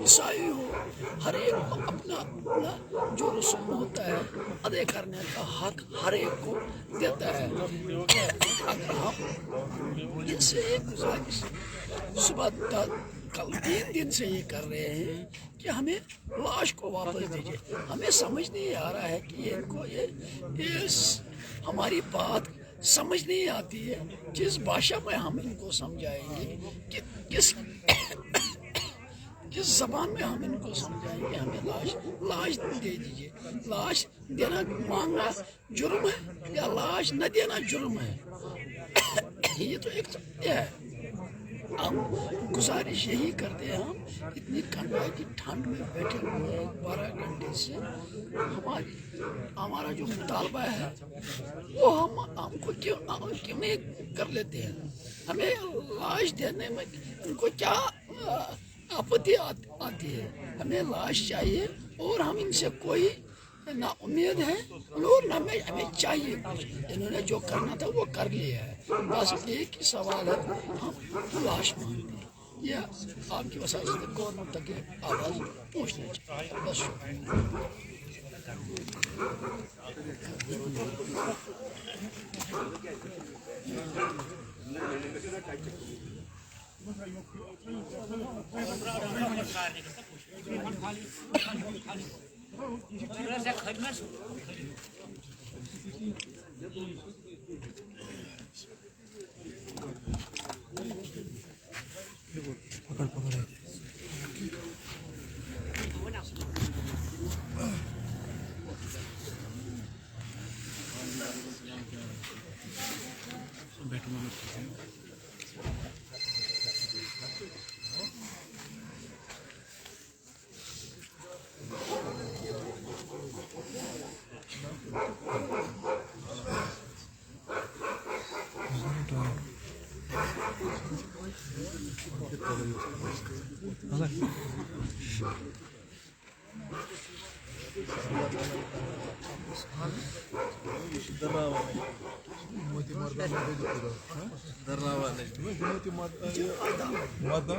عیسائی ہو، ہر ایک کو اپنا اپنا جو رسوم ہوتا ہے ادا کرنے کا حق ہر ایک کو دیتا ہے. اگر ہم ان سے ایک گزارش صبح کل 3 دن سے یہ کر رہے ہیں کہ ہمیں لاش کو واپس دیجیے، ہمیں سمجھ نہیں آ رہا ہے کہ ان کو یہ ہماری بات سمجھ نہیں آتی ہے. جس بھاشا میں ہم ان کو سمجھائیں گے کہ کس زبان میں ہم ان کو سمجھائیں گے ہمیں لاش دے دیجیے. لاش دینا مانگنا جرم ہے یا لاش نہ دینا جرم ہے؟ یہ تو ایک ہے. ہم گزارش یہی کرتے ہیں، ہم اتنی کنڈا کی ٹھنڈ میں بیٹھے ہوئے ہیں 12 گھنٹے سے. ہمارا جو مطالبہ ہے وہ ہم کو کیوں نہیں کر لیتے ہیں؟ ہمیں لاش دینے میں ان کو کیا آپتی آتی ہے؟ ہمیں لاش چاہیے اور ہم ان سے کوئی نہ امید ہے اور نہ ہمیں چاہیے کچھ. انہوں نے جو کرنا تھا وہ کر لیا ہے. بس ایک ہی سوال ہے، ہم لاش مانگتے ہیں. یہ آپ کی وسائل سے گورنمنٹ تک آواز پہنچنا چاہیے. بس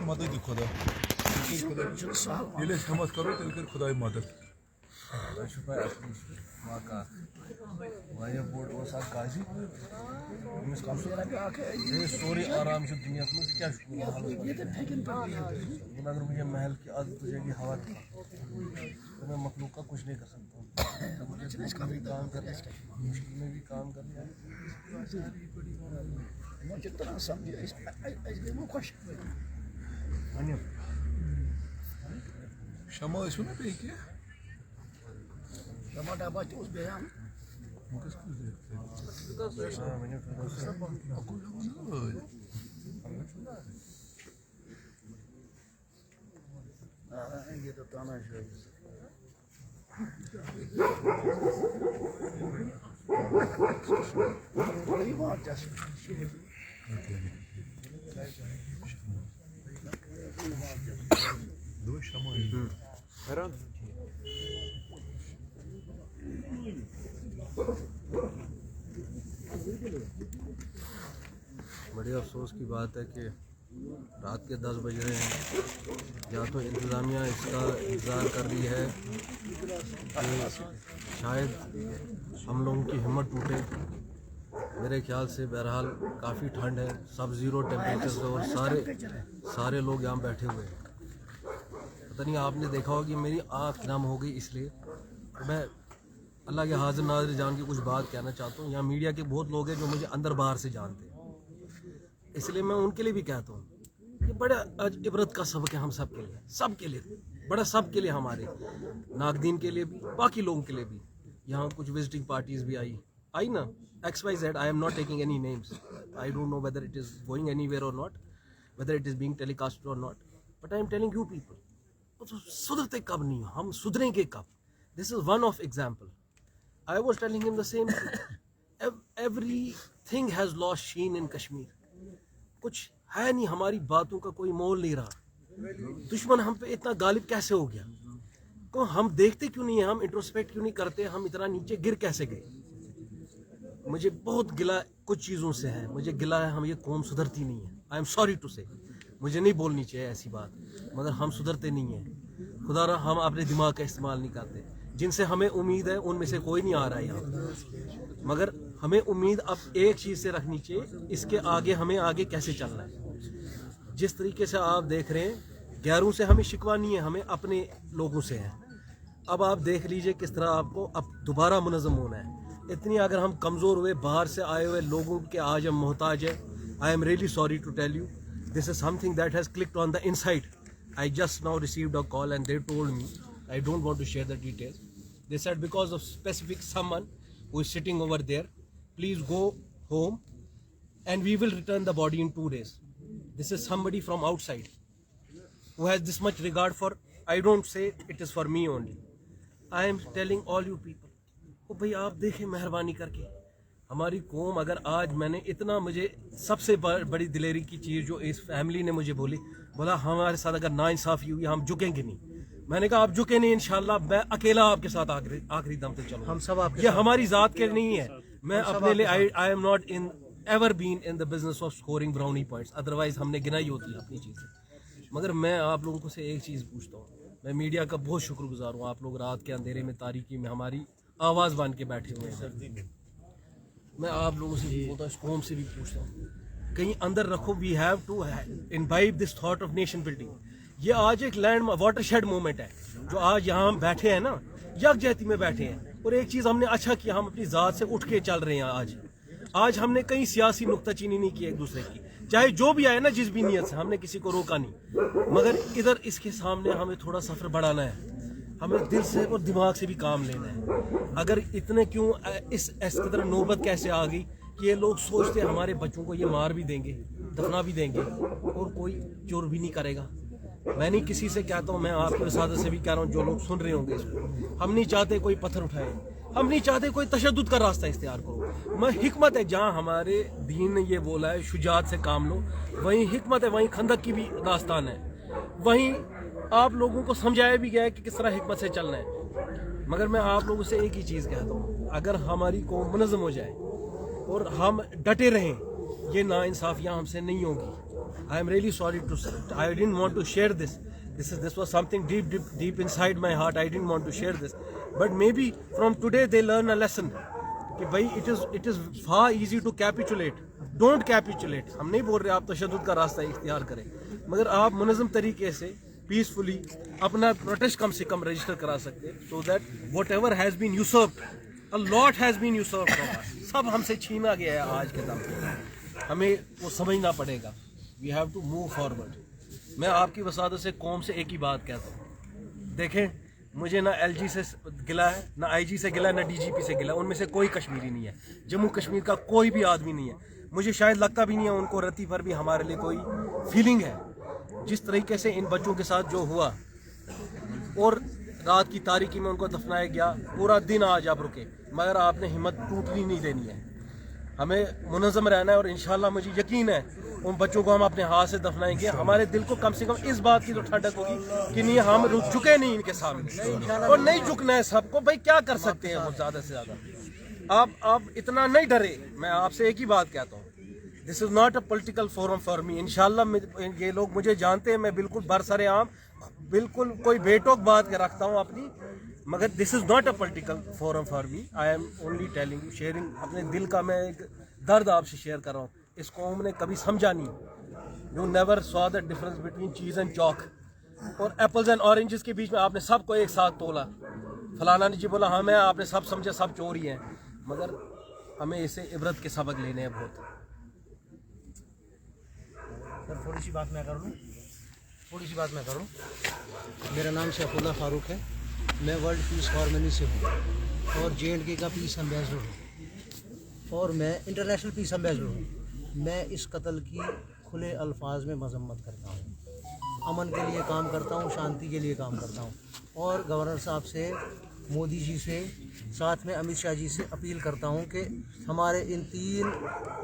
مدد خدا ییٚلہِ أسۍ ہٮ۪مت کرو تیٚلہِ کَرِ خۄداے مدد. تۄہہِ چھُو پاے اَسہِ اوس واقعات واریاہ بوٚڑ اوس اکھ قاضی، أمِس کَم چھُ سورُے آرام چھُ دُنیاہَس منٛز، کیٛاہ چھُ اگر مجھے محل کی عادت ہو جائے گی ہوا کی تو میں مخلوق کا کچھ نہیں کر سکتا. مشکل میں بھی کام کرنا ہے، مشکل میں بھی کام کرنا ہے. شمع ٲسوٕ نا بیٚیہِ کینٛہہ؟ شمع ڈبہ تہِ اوس بیٚیہِ اَنُن. یہ تو تانا شاہی بڑے افسوس کی بات ہے کہ رات کے 10 بج رہے ہیں. یا تو انتظامیہ اس کا انتظار کر رہی ہے کہ شاید ہم لوگوں کی ہمت ٹوٹے. میرے خیال سے بہرحال کافی ٹھنڈ ہے، سب زیرو ٹیمپریچر سے، اور سارے لوگ یہاں بیٹھے ہوئے ہیں. پتہ نہیں آپ نے دیکھا ہوگا کہ میری آنکھ نم ہو گئی. اس لیے میں اللہ کے حاضر ناظر جان کے کچھ بات کہنا چاہتا ہوں. یہاں میڈیا کے بہت لوگ ہیں جو مجھے اندر باہر سے جانتے ہیں، اس لیے میں ان کے لیے بھی کہتا ہوں یہ بڑا عبرت کا سبق ہے ہم سب کے لیے، سب کے لیے، بڑا سب کے لیے، ہمارے ناقدین کے لیے بھی، باقی لوگوں کے لیے بھی. یہاں کچھ وزٹنگ پارٹیز بھی آئی نا، XYZ. I am not taking any names. I don't know whether it is going anywhere or not, whether it is being telecasted or not. But I am telling you people, سدھرتے کب نہیں ہو، ہم سدھریں گے کب؟ This is one of example. I was telling him the same thing. Everything has lost sheen in Kashmir. کچھ ہے نہیں، ہماری باتوں کا کوئی مول نہیں رہا. دشمن ہم پہ اتنا غالب کیسے ہو گیا؟ کو ہم دیکھتے کیوں نہیں ہیں؟ ہم انٹروسپیکٹ کیوں نہیں کرتے؟ ہم اتنا نیچے گر کیسے گئے؟ مجھے بہت گلا کچھ چیزوں سے ہے، مجھے گلا ہے ہم یہ قوم سدھرتی نہیں ہے. آئی ایم سوری ٹو سے، مجھے نہیں بولنی چاہیے ایسی بات، مگر ہم سدھرتے نہیں ہیں. خدا رہا ہم اپنے دماغ کا استعمال نہیں کرتے. جن سے ہمیں امید ہے ان میں سے کوئی نہیں آ رہا ہے یہاں, مگر ہمیں امید اب ایک چیز سے رکھنی چاہیے, اس کے آگے ہمیں آگے کیسے چلنا ہے. جس طریقے سے آپ دیکھ رہے ہیں غیروں سے ہمیں شکوہ نہیں ہے, ہمیں اپنے لوگوں سے ہے. اب آپ دیکھ لیجئے کس طرح آپ کو اب دوبارہ منظم ہونا ہے. اتنی اگر ہم کمزور ہوئے, باہر سے آئے ہوئے لوگوں کے آج ہم محتاج ہیں. I am really sorry to tell you, this is something that has clicked on the inside. I just now received a call and they told me, I don't want to share the details. They said because of specific someone who is sitting over there, please go home and we will return the body in 2 days. This is somebody from outside who has this much regard for, I don't say it is for me only. I am telling all you people, oh bhai aap dekhe meherbani karke, ہماری قوم اگر آج میں نے اتنا, مجھے سب سے بڑی دلیری کی چیز جو اس فیملی نے مجھے بولا ہمارے ساتھ اگر ناانصافی ہوئی ہم جھکیں گے نہیں. میں نے کہا آپ جھکیں نہیں, انشاءاللہ میں اکیلا آپ کے ساتھ آخری دم تک چلوں. ہم سب آپ یہ ہماری ذات کے نہیں ہے. میں اپنے لیے I am not in ever been in the business of scoring brownie points, otherwise ہم نے گنائی ہوتی ہے اپنی چیزیں. مگر میں آپ لوگوں سے ایک چیز پوچھتا ہوں, میں میڈیا کا بہت شکر گزار ہوں. آپ لوگ رات کے اندھیرے میں تاریکی میں ہماری آواز بن کے بیٹھے ہوئے ہیں. میں آپ لوگوں سے بھی بولتا ہوں, اس قوم سے بھی پوچھتا ہوں, کہیں اندر رکھو, we have to imbibe this thought of nation building. یہ آج ایک لینڈ واٹر شیڈ مومنٹ ہے جو آج یہاں ہم بیٹھے ہیں نا, یکجہتی میں بیٹھے ہیں. اور ایک چیز ہم نے اچھا کیا, ہم اپنی ذات سے اٹھ کے چل رہے ہیں. آج ہم نے کہیں سیاسی نکتہ چینی نہیں کی ایک دوسرے کی, چاہے جو بھی آئے نا جس بھی نیت سے, ہم نے کسی کو روکا نہیں. مگر ادھر اس کے سامنے ہمیں تھوڑا سفر بڑھانا ہے, ہمیں دل سے اور دماغ سے بھی کام لینا ہے. اگر اتنے کیوں اس قدر نوبت کیسے آ گئی کہ یہ لوگ سوچتے ہیں ہمارے بچوں کو یہ مار بھی دیں گے, دفنا بھی دیں گے اور کوئی چور بھی نہیں کرے گا. میں نہیں کسی سے کہتا ہوں, میں آپ کے وسادت سے بھی کہہ رہا ہوں, جو لوگ سن رہے ہوں گے اس کو, ہم نہیں چاہتے کوئی پتھر اٹھائے, ہم نہیں چاہتے کوئی تشدد کا راستہ اختیار کرو. میں حکمت ہے, جہاں ہمارے دین نے یہ بولا ہے شجاعت سے کام لو, وہیں حکمت ہے, وہیں خندق کی بھی داستان ہے, وہیں آپ لوگوں کو سمجھایا بھی گیا ہے کہ کس طرح حکمت سے چلنا ہے. مگر میں آپ لوگوں سے ایک ہی چیز کہتا ہوں, اگر ہماری قوم منظم ہو جائے اور ہم ڈٹے رہیں, یہ ناانصافیاں ہم سے نہیں ہوں گی. I am really sorry to say, I didn't want to share this. This was something deep inside my heart. I didn't want to share this. But maybe from today they learn a lesson. کہ بھائی it is far easy to capitulate. Don't capitulate. ہم نہیں بول رہے آپ تشدد کا راستہ اختیار کریں, مگر آپ منظم طریقے سے پیسفلی اپنا پروٹیسٹ کم سے کم رجسٹر کرا سکتے, so that whatever has been usurped, a lot has been usurped from us. سب ہم سے چھینا گیا ہے آج کے دم پہ, ہمیں وہ سمجھنا پڑے گا. We have to move forward. میں آپ کی وسادت سے قوم سے ایک ہی بات کہتا ہوں, دیکھیں مجھے نہ ایل جی سے گلا ہے, نہ آئی جی سے گلا ہے, نہ ڈی جی پی سے گلا ہے. ان میں سے کوئی کشمیری نہیں ہے, جموں کشمیر کا کوئی بھی آدمی نہیں ہے. مجھے شاید لگتا بھی نہیں ہے ان کو رتی پر بھی ہمارے لیے کوئی فیلنگ ہے. جس طریقے سے ان بچوں کے ساتھ جو ہوا اور رات کی تاریکی میں ان کو دفنایا گیا, پورا دن آج آپ رکے, مگر آپ نے ہمت ٹوٹنی نہیں دینی ہے. ہمیں منظم رہنا ہے, اور انشاءاللہ مجھے یقین ہے ان بچوں کو ہم اپنے ہاتھ سے دفنائیں گے. ہمارے دل کو کم سے کم اس بات کی تو ٹھنڈک ہوگی کہ نہیں ہم رک چکے نہیں ان کے سامنے, اور نہیں جھکنا ہے سب کو. بھائی کیا کر سکتے ہیں وہ زیادہ سے زیادہ, آپ اتنا نہیں ڈرے. میں آپ سے ایک ہی بات کہتا ہوں, this is not a political forum for me. انشاءاللہ یہ لوگ مجھے جانتے ہیں, میں بالکل برسر عام بالکل کوئی بے ٹوک بات کے رکھتا ہوں اپنی, مگر this is not a political forum for me. I am only telling you, sharing اپنے دل کا میں ایک درد آپ سے شیئر کر رہا ہوں. اس قوم نے کبھی سمجھا نہیں, you never so the difference between چیز اینڈ چاک, اور ایپلز اینڈ اورنجز کے بیچ میں آپ نے سب کو ایک ساتھ تولا. فلانا نے جی بولا ہاں, میں آپ نے سب سمجھا سب چور ہی ہیں, مگر ہمیں اسے عبرت کے سبق لینے ہیں بہت. سر تھوڑی سی بات میں کروں. میرا نام شیخ اللہ فاروق ہے, میں ورلڈ پیس ہارمنی سے ہوں اور JNK کا پیس امبیسڈر ہوں, اور میں انٹرنیشنل پیس امبیسڈر ہوں. میں اس قتل کی کھلے الفاظ میں مذمت کرتا ہوں, امن کے لیے کام کرتا ہوں, شانتی کے لیے کام کرتا ہوں, اور گورنر صاحب سے, مودی جی سے, ساتھ میں امت شاہ جی سے اپیل کرتا ہوں کہ ہمارے ان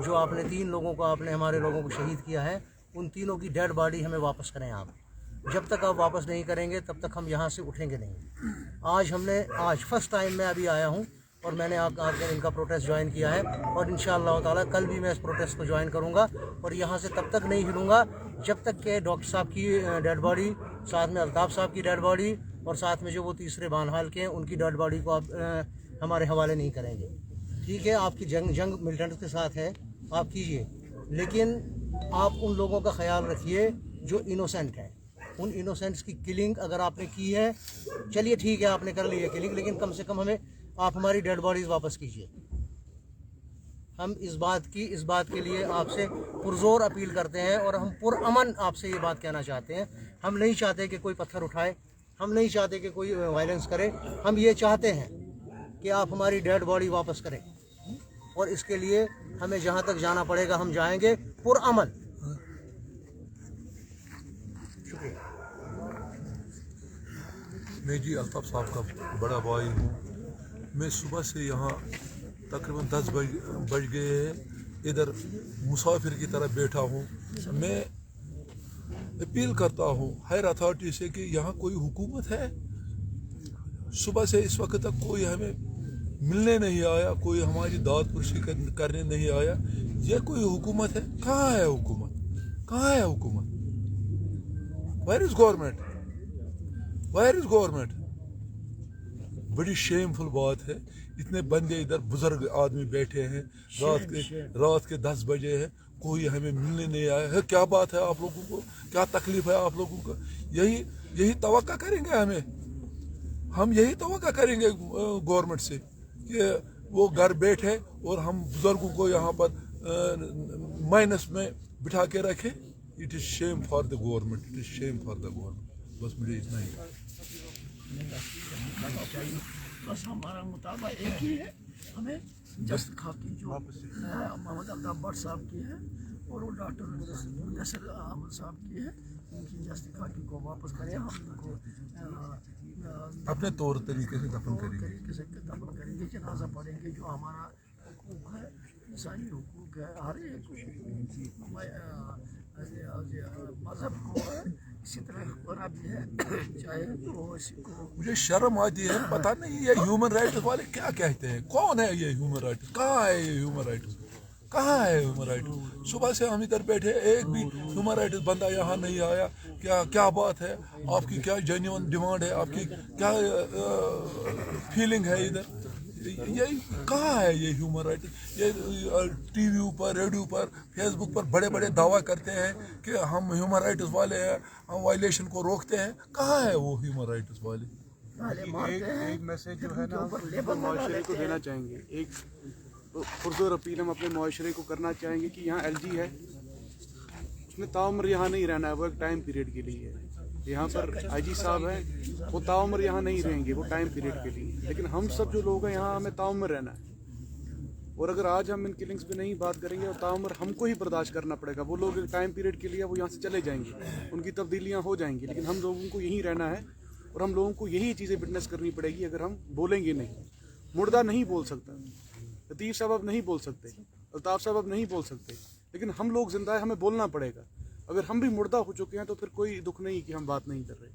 جو آپ نے 3 لوگوں کو آپ نے ہمارے لوگوں کو شہید کیا ہے, ان تینوں کی ڈیڈ باڈی ہمیں واپس کریں آپ. جب تک آپ واپس نہیں کریں گے تب تک ہم یہاں سے اٹھیں گے نہیں. آج فرسٹ ٹائم میں ابھی آیا ہوں, اور میں نے آ کے ان کا پروٹیسٹ جوائن کیا ہے, اور انشاءاللہ تعالیٰ کل بھی میں اس پروٹیسٹ کو جوائن کروں گا, اور یہاں سے تب تک نہیں ہلوں گا جب تک کہ ڈاکٹر صاحب کی ڈیڈ باڈی, ساتھ میں الطاف صاحب کی ڈیڈ باڈی, और साथ में जो वो तीसरे बानहाल के हैं उनकी डेड बॉडी को आप हमारे हवाले नहीं करेंगे। ठीक है, आपकी जंग मिलिटेंट्स के साथ है, आप कीजिए, लेकिन आप उन लोगों का ख्याल रखिए जो इनोसेंट हैं। उन इनोसेंट्स की किलिंग अगर आपने की है, चलिए ठीक है आपने कर ली है किलिंग, लेकिन कम से कम आप हमारी डेड बॉडीज़ वापस कीजिए। हम इस बात के लिए आपसे पुरजोर अपील करते हैं और हम पुरअमन आपसे ये बात कहना चाहते हैं। हम नहीं चाहते कि कोई पत्थर उठाए, हम नहीं चाहते कि कोई वायलेंस करे, हम ये चाहते हैं कि आप हमारी डेड बॉडी वापस करें, और इसके लिए हमें जहाँ तक जाना पड़ेगा हम जाएंगे पुरअमन। शुक्रिया। मैं जी अल्ताफ साहब का बड़ा भाई हूँ। मैं सुबह से यहाँ तकरीबन 10 बज गए हैं, इधर मुसाफिर की तरह बैठा हूँ। मैं अपील करता हूँ हायर अथॉरिटी से कि यहाँ कोई हुकूमत है? सुबह से इस वक्त तक कोई हमें मिलने नहीं आया, कोई हमारी दाद पुरसी करने नहीं आया। ये कोई हुकूमत है? कहाँ है हुकूमत? कहाँ है हुकूमत? Where is government? Where is government? बड़ी शेमफुल बात है। इतने बंदे इधर बुजुर्ग आदमी बैठे हैं, रात के 10 बजे हैं, कोई हमें मिलने नहीं आया है। क्या बात है आप लोगों को? क्या तकलीफ है आप लोगों को? यही तवक्का करेंगे हम यही तवक्का करेंगे गवर्नमेंट से कि वो घर बैठे और हम बुजुर्गों को यहाँ पर माइनस में बिठा के रखे। It is shame for the government, it is shame for the government. बस मुझे इतना ही बस हमारा मुताबा एक ही है, हमें जस्ट खाकी जो मोहम्मद अब्दाब भट्ट साहब की है और वो डॉक्टर मुदस्सिर अहमद साहब की है, उनकी जस्ट खाकी को वापस करें। हम उनको अपने तौर तरीके से दफन करेंगे, जनाजा पढ़ेंगे। जो हमारा हुकूक है, इंसानी हुकूक है, हर एक मजहब को है, इसी तरह बना भी है, चाहे तो इसी को। मुझे शर्म आती है, पता नहीं ये ह्यूमन राइट्स वाले क्या कहते हैं। कौन है ये ह्यूमन राइट्स? कहाँ है ये ह्यूमन राइट्स? कहाँ है ह्यूमन राइट्स? सुबह से हम इधर बैठे, एक भी ह्यूमन राइट्स बंदा यहाँ नहीं आया। क्या बात है? आपकी क्या जेन्युइन डिमांड है? आपकी क्या फीलिंग है इधर? ये कहाँ है ये ह्यूमन राइट? ये टीवी ऊपर, रेडियो पर, फेसबुक पर बड़े बड़े दावा करते हैं कि हम ह्यूमन राइट्स वाले हैं, हम वायलेशन को रोकते हैं। कहाँ है वो ह्यूमन राइट्स वाले? एक मैसेज जो है ना हम माशरे को देना चाहेंगे, एक पुरजोर अपील हम अपने माशरे को करना चाहेंगे कि यहाँ LG है, उसने ताउम्र यहाँ नहीं रहना है, वो एक टाइम पीरियड के लिए है। यहाँ पर IG साहब हैं, वो ताउम्र यहाँ नहीं रहेंगे, वो टाइम पीरियड के लिए। लेकिन हम सब जो लोग हैं यहाँ, हमें ताउम्र रहना है। और अगर आज हम इन किलिंग्स पे नहीं बात करेंगे और ताउम्र हमको ही बर्दाश्त करना पड़ेगा। वो लोग एक टाइम पीरियड के लिए वो यहाँ से चले जाएंगे, उनकी तब्दीलियाँ हो जाएंगी, लेकिन हम लोगों को यहीं रहना है और हम लोगों को यही चीज़ें विटनेस करनी पड़ेगी। अगर हम बोलेंगे नहीं, मुर्दा नहीं बोल सकता, लतीफ़ साहब अब नहीं बोल सकते, अल्ताफ़ साहब अब नहीं बोल सकते, लेकिन हम लोग जिंदा है, हमें बोलना पड़ेगा। अगर हम भी मुर्दा हो चुके हैं तो फिर कोई दुख नहीं कि हम बात नहीं कर रहे।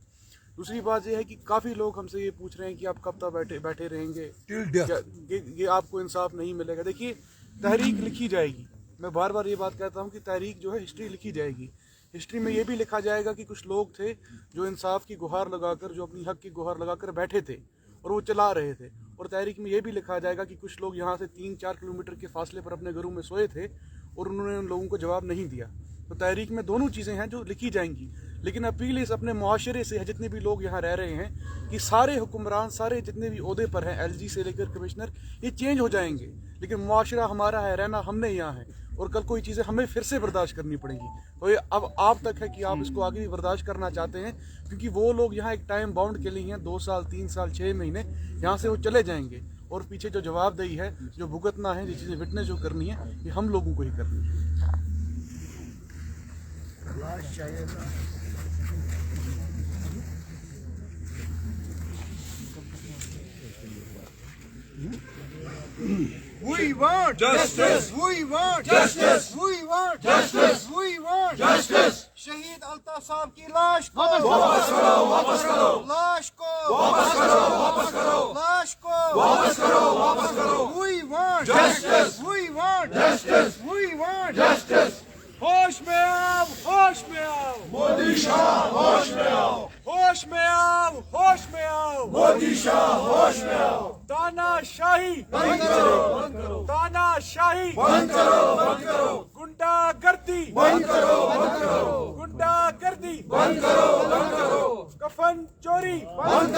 दूसरी बात यह है कि काफ़ी लोग हमसे ये पूछ रहे हैं कि आप कब तक बैठे रहेंगे, ये आपको इंसाफ नहीं मिलेगा। देखिए, तहरीक लिखी जाएगी, मैं बार बार ये बात कहता हूँ कि तहरीक जो है हिस्ट्री लिखी जाएगी। हिस्ट्री में ये भी लिखा जाएगा कि कुछ लोग थे जो इंसाफ की गुहार लगाकर, जो अपनी हक की गुहार लगाकर बैठे थे और वो चला रहे थे। और तहरीक में ये भी लिखा जाएगा कि कुछ लोग यहाँ से 3-4 किलोमीटर के फासले पर अपने घरों में सोए थे और उन्होंने उन लोगों को जवाब नहीं दिया। तो तहरीक में दोनों चीज़ें हैं जो लिखी जाएंगी। लेकिन अपील इस अपने मुआशरे से है, जितने भी लोग यहाँ रह रहे हैं, कि सारे हुक्मरान, सारे जितने भी ओहदे पर हैं, LG से लेकर कमिश्नर, ये चेंज हो जाएंगे, लेकिन मुआशरा हमारा है, रहना हमने यहाँ है, और कल कोई चीज़ें हमें फिर से बर्दाश्त करनी पड़ेंगी। तो ये अब आप तक है कि आप इसको आगे भी बर्दाश्त करना चाहते हैं, क्योंकि वो लोग यहाँ एक टाइम बाउंड के लिए हैं, 2 साल, 3 साल, 6 महीने, यहाँ से वो चले जाएंगे और पीछे जो जवाबदेही है, जो भुगतना है, जो चीज़ें विटनेस जो करनी है, ये हम लोगों को ही करनी है। We want justice. We want justice. We want justice. We want justice. शहीद अल्ताफ साहब की लाश को वापस करो, वापस करो। लाश को वापस करो, वापस करो। लाश को वापस करो, वापस करो। We want justice. We want justice. We want justice. होश में आओ, होश में आओ। मोदी शाह, होश में आओ। होश में आओ, होश में मोदी शाह होश में आओ, तानाशाही बंद करो, तानाशाही बंद करो, गुंडागर्दी बंद करो, गुंडागर्दी बंद करो, कफन चोरी बंद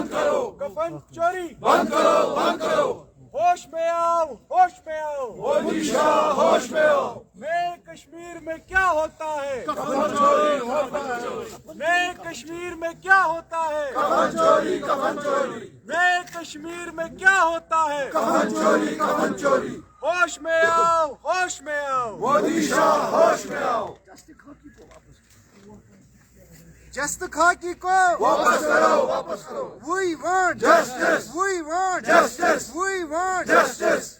करो, कफन चोरी बंद करो, होश में आओ, होश में आओ। मोदी शाह होश में आओ। नए कश्मीर में क्या होता है? कफन चोरी होता है, नए कश्मीर में क्या होता है? कफन चोरी, कफन चोरी, नए कश्मीर में क्या होता है? कफन चोरी, कफन चोरी, होश में आओ, होश में आओ। मोदी शाह होश में आओ। जस्ट खाकी को वापस करो, We want Justice. We want Justice. We want justice,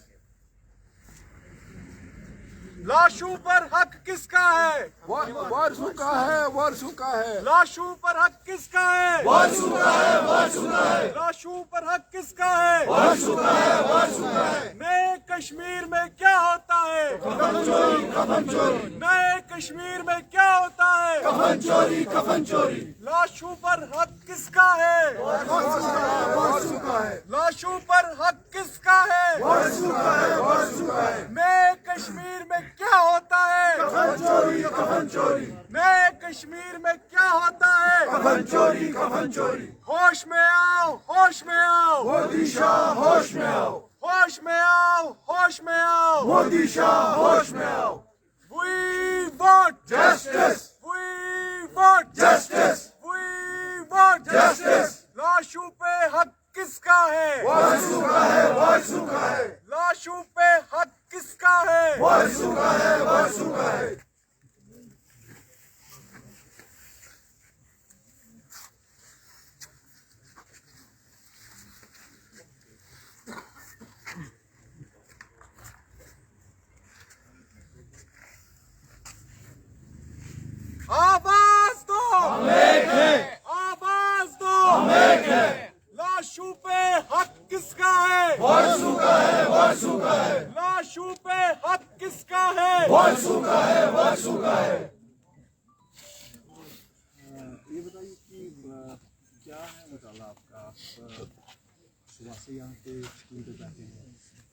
लाशों पर हक किसका है? वारसों का है, वारसों का है। लाशों पर हक किसका है? वारसू का है, वारसू का है, लाशों पर हक किसका है? वारसू का है, वारसू का है। नए कश्मीर में क्या होता है? कफन चोरी, कफन चोरी, नए कश्मीर में क्या होता है? कफन चोरी, कफन चोरी, लाशों पर हक किसका है? वारसू का है, लाशों पर हक किसका है? वारसू का है, वारसू का है। नए कश्मीर में क्या होता है? कफन चोरी, कफन चोरी, नए कश्मीर में क्या होता है? कफन चोरी, कफन चोरी, होश में आओ, होश में आओ, मोदी शाह होश में आओ, होश में आओ, होश में आओ। मोदी शाह होश में आओ। We want Justice, We want justice, We want Justice. लाशों पे हक किसका है? वारसू का है, वारसू का है, लाशों पे हक किसका है? वारसू का है, वारसू का है। आवाज दो, हम एक हैं, आवाज दो, हम एक हैं। लाशों पे हक किसका है? वारसू का है, वारसू का है, लाशों पे हक किसका है? वारसू का है, वारसू का है। ये बताइए कि क्या है मुताला आपका? आप सुबह से यहाँ पे स्कूल पे जाते हैं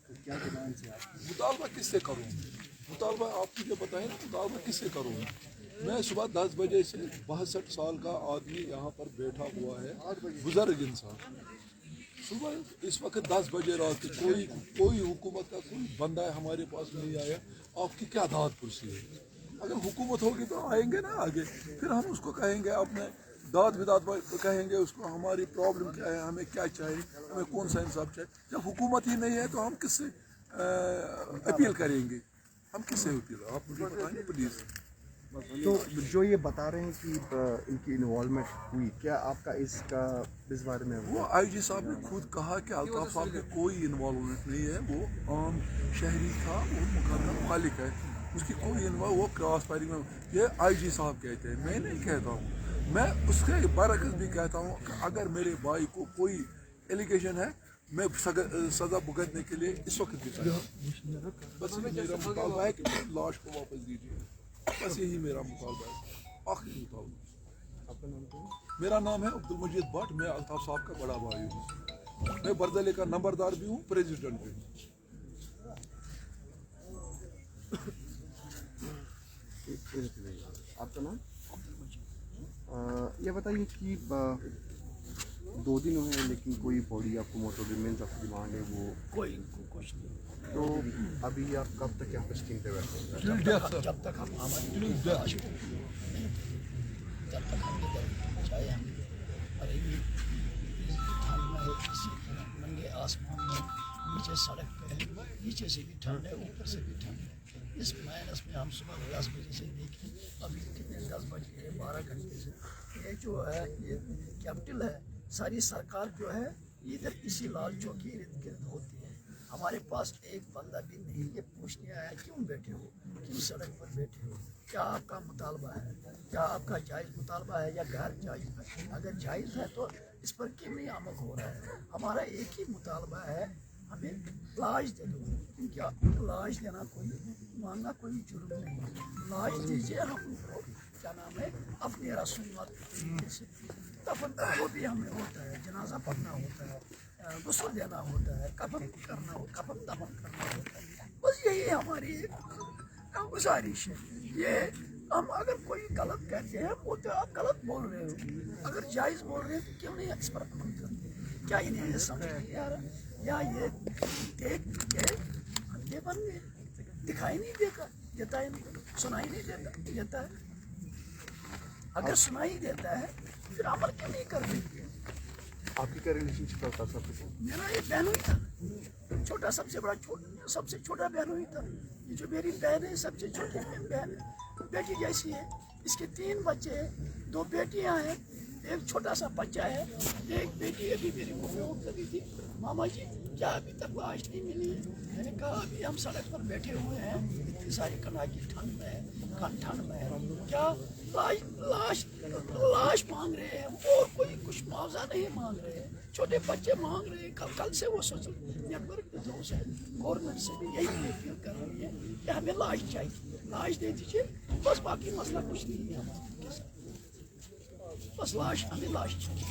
तो क्या डिमांड है आपकी? मुतालबा किससे करूँ? मुतालबा आप मुझे बताएं ना, मुतालबा किससे करूँ? मैं सुबह 10 बजे से 62 साल का आदमी यहाँ पर बैठा हुआ है, बुजुर्ग इंसान। सुबह इस वक्त 10 बजे रात के कोई हुकूमत का कोई बंदा है हमारे पास नहीं आया। आपकी क्या दाद पुरसी है? अगर हुकूमत होगी तो आएंगे ना आगे, फिर हम उसको कहेंगे, अपने दाद विदात कहेंगे उसको, हमारी प्रॉब्लम क्या है, हमें क्या चाहिए, हमें कौन सा इंसाफ चाहिए। जब हुकूमत ही नहीं है तो हम किससे अपील करेंगे? हम किससे अपील? आप मुझे बताएंगे प्लीज़। तो जो ये बता रहे हैं कि इनकी इन्वॉल्वमेंट हुई, क्या आपका इसका इस बारे में वो आईजी साहब ने खुद कहा कि अल्ताफ साहब में कोई इन्वॉल्वमेंट नहीं है, वो आम शहरी था, वो मकान का मालिक है, उसकी कोई इन्वॉल्व, वो क्रॉस फायरिंग में, ये आईजी साहब कहते हैं, मैं नहीं कहता हूँ। मैं उसके बरअक्स भी कहता हूँ कि अगर मेरे भाई को कोई एलिगेशन है, मैं सज़ा भुगतने के लिए इस वक्त भी तैयार हूँ। बस मेरा मुतालबा है कि लाश को वापस दीजिए, बस यही मेरा मुतालबा है, आखिरी मुतालबा। आपका नाम क्या है? मेरा नाम है अब्दुल मजीद भट्ट, मैं अल्ताफ साहब का बड़ा भाई हूँ। मैं बरदले का नंबरदार भी हूँ, प्रेसिडेंट भी हूँ। आपका नाम? ये बताइए कि 2 दिन हुए हैं लेकिन कोई बॉडी आपको मोटो रिमेन्स आपकी डिमांड है वो कोई इनको कुछ नहीं। तो अभी आप कब तक यहाँ पे स्कीम पे बैठे हैं? जब तक हम हमारी लाश को जब तक हम इधर चाहे हम अरे ठंड में इसी नंगे आसमान में नीचे सड़क पे है, नीचे से भी ठंड है, ऊपर से भी ठंड है। इस माइनस में हम सुबह 10 बजे से देखें, अभी कितने 10 बज गए, 12 घंटे से ये जो है ये कैपिटल है, सारी सरकार जो है इधर इसी लाल चौक के इर्द गिर्द होती है। हमारे पास एक बंदा भी नहीं ये पूछने आया क्यों बैठे हो, क्यों सड़क पर बैठे हो, क्या आपका मुतालबा है, क्या आपका जायज़ मुतालबा है या गैर जायज़ है। अगर जायज़ है तो इस पर क्यों नहीं आमक हो रहा है। हमारा एक ही मुतालबा है, हमें लाश दे दो, क्योंकि लाश देना कोई मांगना कोई जुर्म नहीं है। लाश दीजिए, हम क्या नाम है अपने रसूमात तरीके से दफन जो भी हमें होता है, जनाजा पढ़ना होता है, गुस्ल देना होता है, कफन करना हो, कफन दफन करना होता है, बस यही हमारी गुजारिश है। ये हम अगर कोई गलत कहते हैं वो तो आप गलत बोल रहे हो, अगर जायज़ बोल रहे हैं तो क्यों नहीं इस पर अमल करते? क्या इन्हें ये समझ नहीं आ रहा, या ये देख के अंधे बन गए, दिखाई नहीं देता इनको, सुनाई नहीं देता है? अगर सुनाई देता है फिर अमल क्यों नहीं कर देते? आपकी क्या रिलेशनशिप था सबके साथ? मेरा एक बहन ही था, छोटा, सबसे बड़ा सबसे छोटा बहन ही था। ये जो मेरी बहन है सबसे छोटी बहन है, बेटी जैसी है। इसके 3 बच्चे हैं, 2 बेटियां हैं, एक छोटा सा बच्चा है, एक बेटी अभी मेरी को फोन करी थी, मामा जी क्या अभी तक लाश नहीं मिली है? मैंने कहा अभी हम सड़क पर बैठे हुए हैं, इतनी सारी कड़ाकी ठंड में है, क्या लाश मांग रहे हैं और कोई कुछ मुआवजा नहीं मांग रहे हैं, छोटे बच्चे मांग रहे हैं। कल से वो सोशल नेटवर्क के थ्रू से गवर्नमेंट से भी यही अपील कर रही है कि हमें लाश चाहिए, लाश दे दीजिए, बस बाकी मसला कुछ नहीं है हमारे साथ, बस लाश, हमें लाश चाहिए।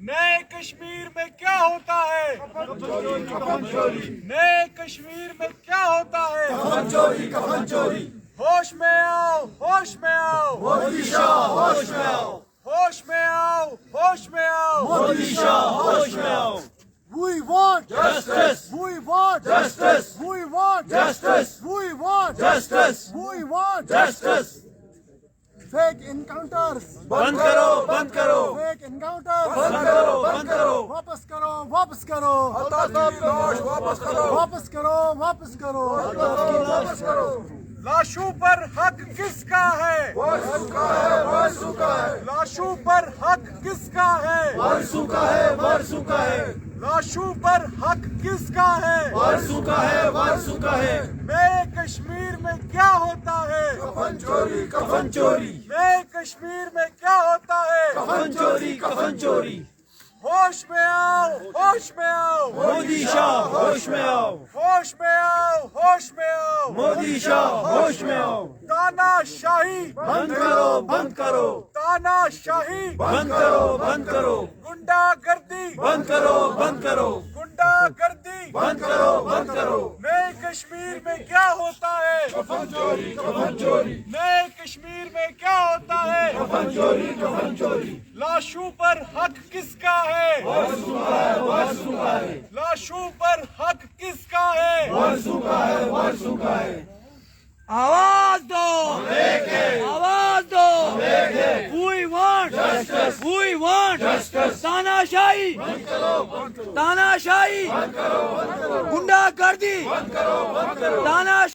नए कश्मीर में क्या होता है? नए कश्मीर में क्या होता है? कफन चोरी। होश में आओ, होश में आओ, मोदी शाह होश में आओ, होश में आओ, होश में आओ, मोदी शाह होश में आओ। We want Justice. We want Justice. We want Justice. We want Justice. We want Justice. Fake encounters. बंद करो, बंद करो, Fake encounters. बंद करो, बंद करो। वापस करो, वापस करो, वापस करो, वापस करो, वापस करो, वापस करो। लाशों पर हक किसका है? वारसू का है, वारसू का है। लाशों पर हक किसका है? वारसू का है, वारसू का है। लाशों पर हक किसका है? वारसू का है, वारसू का है। नए कश्मीर में क्या होता है? कफन चोरी, कफन चोरी। नए कश्मीर में क्या होता है? कफन चोरी, कफन चोरी। होश में आओ, होश में आओ, मोदी शाह होश में आओ, होश में आओ, होश में आओ, मोदी शाह होश में आओ। तानाशाही बंद करो, बंद करो, तानाशाही बंद करो, बंद करो। गुंडागर्दी बंद करो, बंद करो, गुंडागर्दी बंद करो, बंद करो। नए कश्मीर में क्या होता है? कफन चोरी, कफन चोरी। नए कश्मीर में क्या होता है? कफन चोरी, कफन चोरी। लाशों पर हक किसका है? वारसू का है, वारसू का है। लाशों पर हक किसका है? वारसू का है, वारसू का है। आवाज दो, आवाज दो। We want justice. We want justice. तानाशाही, तानाशाही, गुंडागर्दी, तानाशाही।